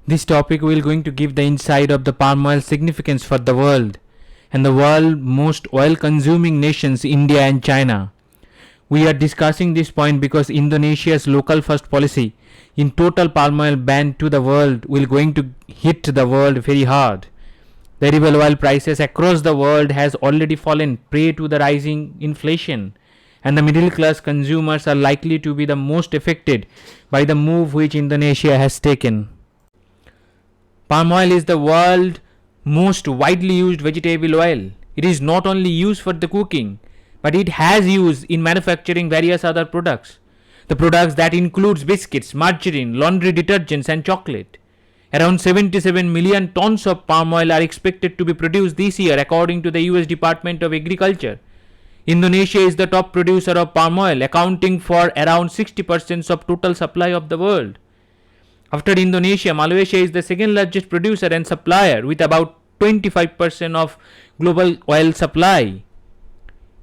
This topic will going to give the insight of the palm oil significance for the world and the world most oil consuming nations India and China. We are discussing this point because Indonesia's local first policy in total palm oil ban to the world will going to hit the world very hard. The edible oil prices across the world has already fallen prey to the rising inflation, and the middle class consumers are likely to be the most affected by the move which Indonesia has taken. Palm oil is the world's most widely used vegetable oil. It is not only used for the cooking, but it has use in manufacturing various other products. The products that includes biscuits, margarine, laundry detergents and chocolate. Around 77 million tons of palm oil are expected to be produced this year according to the US Department of Agriculture. Indonesia is the top producer of palm oil, accounting for around 60% of total supply of the world. After Indonesia, Malaysia is the second largest producer and supplier with about 25% of global oil supply.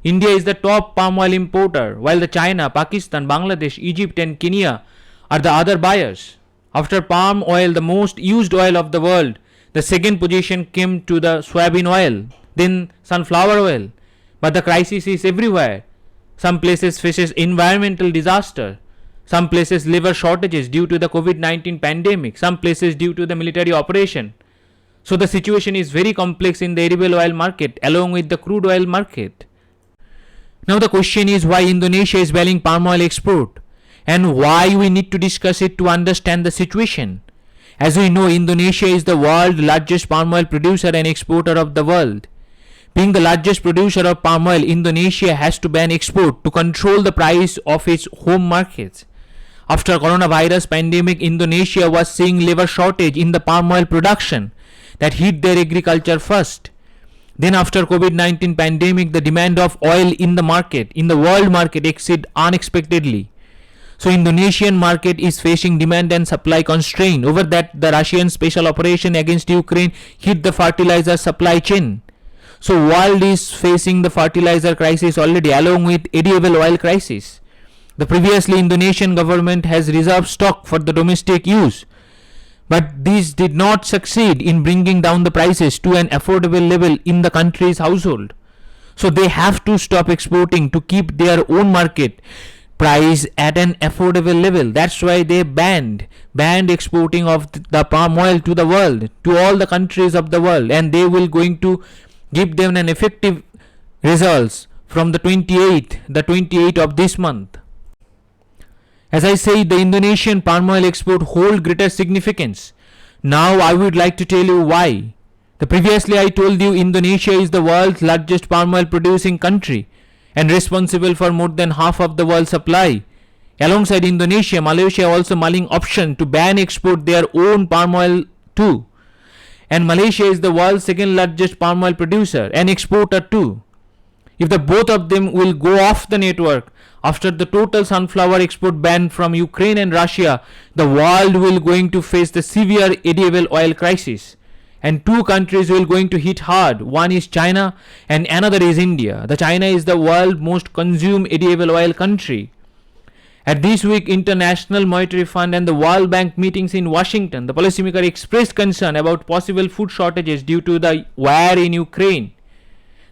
India is the top palm oil importer, while the China, Pakistan, Bangladesh, Egypt and Kenya are the other buyers. After palm oil, the most used oil of the world, the second position came to the soybean oil, then sunflower oil. But the crisis is everywhere. Some places faces environmental disaster. Some places labor shortages due to the COVID-19 pandemic. Some places due to the military operation. So the situation is very complex in the edible oil market along with the crude oil market. Now the question is why Indonesia is banning palm oil export and why we need to discuss it to understand the situation. As we know, Indonesia is the world's largest palm oil producer and exporter of the world. Being the largest producer of palm oil, Indonesia has to ban export to control the price of its home markets. After coronavirus pandemic, Indonesia was seeing labor shortage in the palm oil production that hit their agriculture first. Then after COVID-19 pandemic, the demand of oil in the market, in the world market, exceeded unexpectedly. So Indonesian market is facing demand and supply constraint. Over that, the Russian special operation against Ukraine hit the fertilizer supply chain. So world is facing the fertilizer crisis already along with edible oil crisis. The previously Indonesian government has reserved stock for the domestic use, but this did not succeed in bringing down the prices to an affordable level in the country's household. So they have to stop exporting to keep their own market price at an affordable level. That's why they banned exporting of the palm oil to the world, to all the countries of the world, and they will going to give them an effective results from the 28th of this month. As I said, the Indonesian palm oil export hold greater significance. Now I would like to tell you why. Previously I told you Indonesia is the world's largest palm oil producing country and responsible for more than half of the world's supply. Alongside Indonesia, Malaysia also mulling option to ban export their own palm oil too. And Malaysia is the world's second largest palm oil producer and exporter too. If the both of them will go off the network after the total sunflower export ban from Ukraine and Russia, the world will going to face the severe edible oil crisis. And two countries will going to hit hard. One is China and another is India. The China is the world's most consumed edible oil country. At this week International Monetary Fund and the World Bank meetings in Washington, the policymaker expressed concern about possible food shortages due to the war in Ukraine.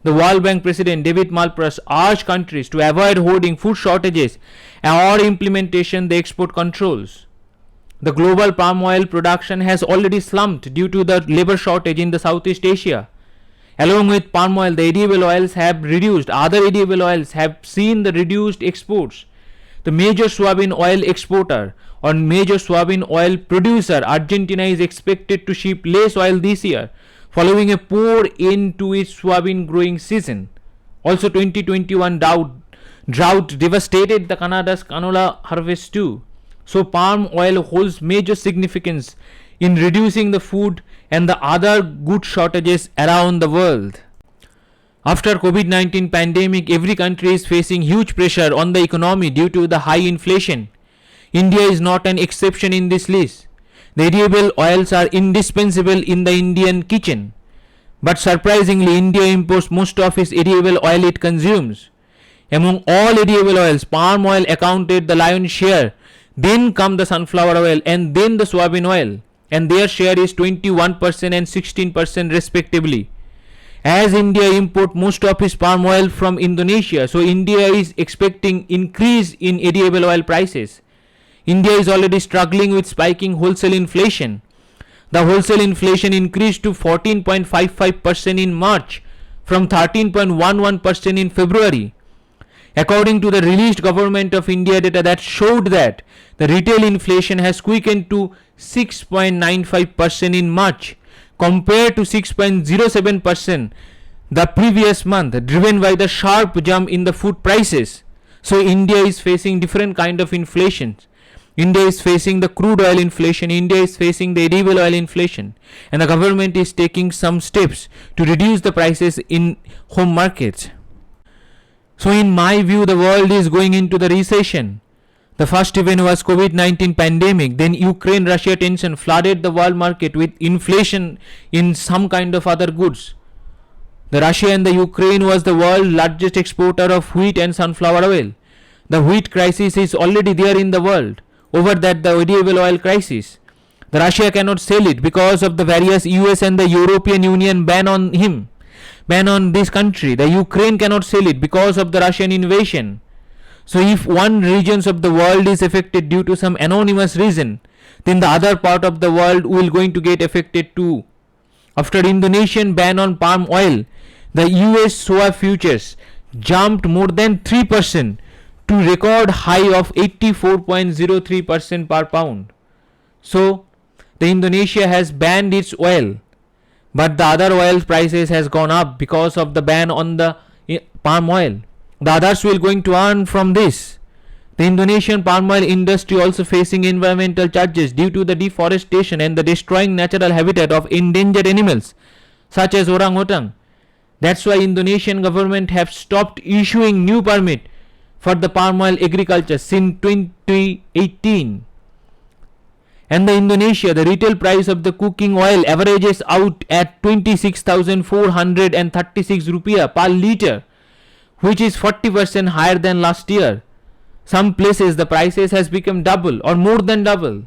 The World Bank President David Malpass urged countries to avoid hoarding food shortages or implementation the export controls. The global palm oil production has already slumped due to the labor shortage in the Southeast Asia. Along with palm oil, the edible oils have reduced. Other edible oils have seen the reduced exports. The major soybean oil exporter or major soybean oil producer, Argentina, is expected to ship less oil this year, following a poor end to its soybean growing season. Also 2021 drought devastated the Canada's canola harvest too. So palm oil holds major significance in reducing the food and the other good shortages around the world. After COVID-19 pandemic, every country is facing huge pressure on the economy due to the high inflation. India is not an exception in this list. The edible oils are indispensable in the Indian kitchen. But surprisingly, India imports most of its edible oil it consumes. Among all edible oils, palm oil accounted the lion's share. Then come the sunflower oil and then the soybean oil. and their share is 21% and 16% respectively. As India import most of its palm oil from Indonesia, so India is expecting increase in edible oil prices. India is already struggling with spiking wholesale inflation. The wholesale inflation increased to 14.55% in March from 13.11% in February. According to the released Government of India data that showed that the retail inflation has quickened to 6.95% in March compared to 6.07% the previous month, driven by the sharp jump in the food prices. So India is facing different kind of inflations. India is facing the crude oil inflation, India is facing the edible oil inflation, and the government is taking some steps to reduce the prices in home markets. So in my view, the world is going into the recession. The first event was COVID-19 pandemic, then Ukraine-Russia tension flooded the world market with inflation in some kind of other goods. The Russia and the Ukraine was the world's largest exporter of wheat and sunflower oil. The wheat crisis is already there in the world. Over that, the edible oil crisis. The Russia cannot sell it because of the various US and the European Union ban on this country. The Ukraine cannot sell it because of the Russian invasion. So if one regions of the world is affected due to some anonymous reason, then the other part of the world will going to get affected too. After Indonesian ban on palm oil, the US soya futures jumped more than 3% to record high of 84.03% per pound. So the Indonesia has banned its oil, but the other oil prices has gone up because of the ban on the palm oil. The others will going to earn from this. The Indonesian palm oil industry also facing environmental charges due to the deforestation and the destroying natural habitat of endangered animals such as orangutan. That's why Indonesian government have stopped issuing new permit for the palm oil agriculture since 2018. And the Indonesia, the retail price of the cooking oil averages out at 26,436 rupiah per liter, which is 40% higher than last year. Some places the prices has become double or more than double.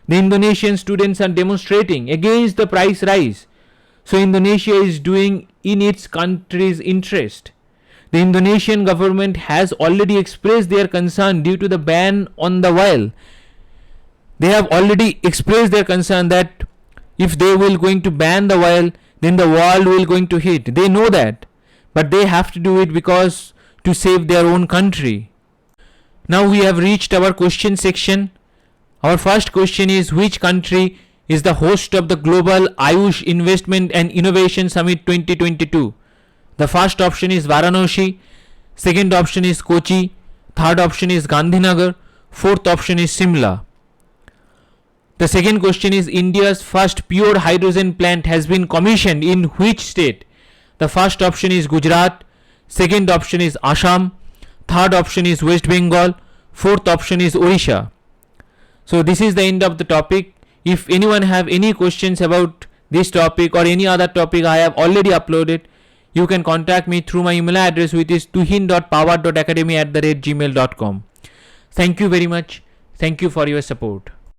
The Indonesian students are demonstrating against the price rise. So Indonesia is doing in its country's interest. The Indonesian government has already expressed their concern due to the ban on the oil. They have already expressed their concern that if they will going to ban the oil, then the world will going to hit. They know that, but they have to do it because to save their own country. Now we have reached our question section. Our first question is, which country is the host of the Global Ayush Investment and Innovation Summit 2022? The first option is Varanasi, second option is Kochi, third option is Gandhinagar, fourth option is Simla. The second question is, India's first pure hydrogen plant has been commissioned in which state? The first option is Gujarat, second option is Assam, third option is West Bengal, fourth option is Odisha. So this is the end of the topic. If anyone have any questions about this topic or any other topic I have already uploaded, you can contact me through my email address, which is tuhin.power.academy@gmail.com. Thank you very much. Thank you for your support.